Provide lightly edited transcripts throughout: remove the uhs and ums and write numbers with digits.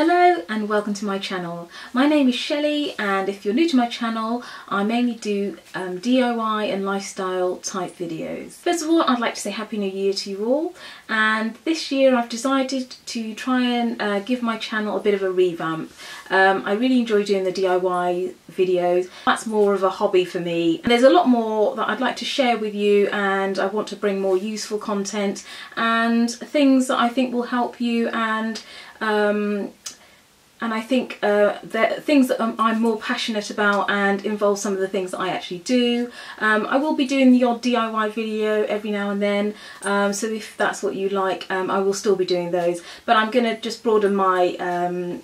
Hello and welcome to my channel. My name is Shelley, and if you're new to my channel, I mainly do DIY and lifestyle type videos. First of all, I'd like to say Happy New Year to you all, and this year I've decided to try and give my channel a bit of a revamp. I really enjoy doing the DIY videos. That's more of a hobby for me. And there's a lot more that I'd like to share with you, and I want to bring more useful content and things that I think will help you, and I think that things that I'm more passionate about and involve some of the things that I actually do. I will be doing the odd DIY video every now and then, so if that's what you like, I will still be doing those. But I'm going to just broaden my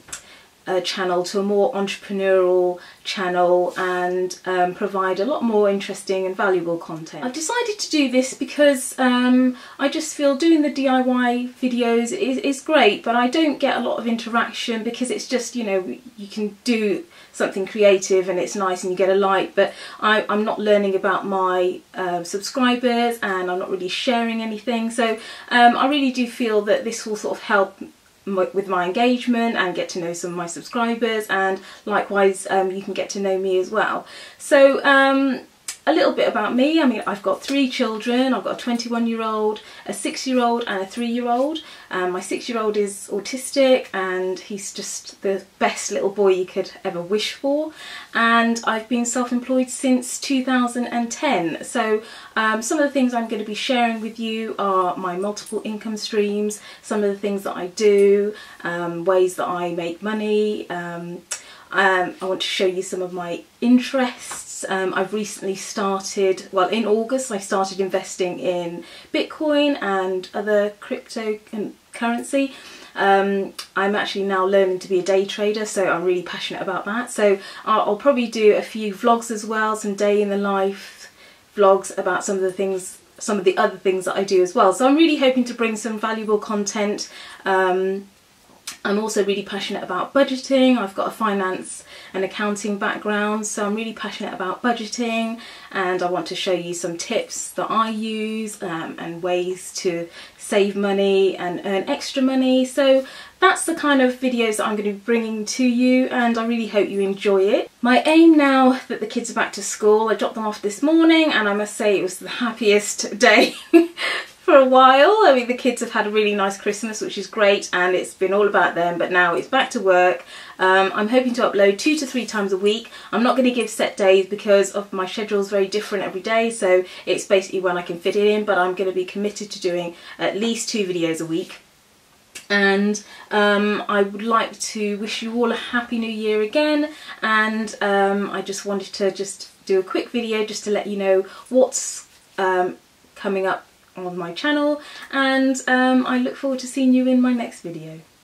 channel to a more entrepreneurial channel and provide a lot more interesting and valuable content. I've decided to do this because I just feel doing the DIY videos is great, but I don't get a lot of interaction because it's just, you know, you can do something creative and it's nice and you get a like, but I'm not learning about my subscribers, and I'm not really sharing anything. So I really do feel that this will sort of help with my engagement and get to know some of my subscribers, and likewise you can get to know me as well. So a little bit about me. I mean, I've got 3 children. I've got a 21-year-old, a 6-year-old and a 3-year-old. My 6-year-old is autistic and he's just the best little boy you could ever wish for, and I've been self-employed since 2010. So some of the things I'm going to be sharing with you are my multiple income streams, some of the things that I do, ways that I make money. I want to show you some of my interests. I've recently started, well, in August I started investing in Bitcoin and other cryptocurrency. I'm actually now learning to be a day trader, so I'm really passionate about that. So I'll probably do a few vlogs as well, some day in the life vlogs about some of the things, some of the other things that I do as well. So I'm really hoping to bring some valuable content. I'm also really passionate about budgeting. I've got a finance and accounting background, so I'm really passionate about budgeting, and I want to show you some tips that I use and ways to save money and earn extra money. So that's the kind of videos that I'm going to be bringing to you, and I really hope you enjoy it. My aim now that the kids are back to school, I dropped them off this morning and I must say it was the happiest day for a while. I mean, the kids have had a really nice Christmas, which is great, and it's been all about them, but now it's back to work. I'm hoping to upload 2 to 3 times a week. I'm not going to give set days because of my schedule is very different every day, so it's basically when I can fit it in, but I'm going to be committed to doing at least 2 videos a week. And I would like to wish you all a happy new year again, and I just wanted to just do a quick video just to let you know what's coming up on my channel, and I look forward to seeing you in my next video.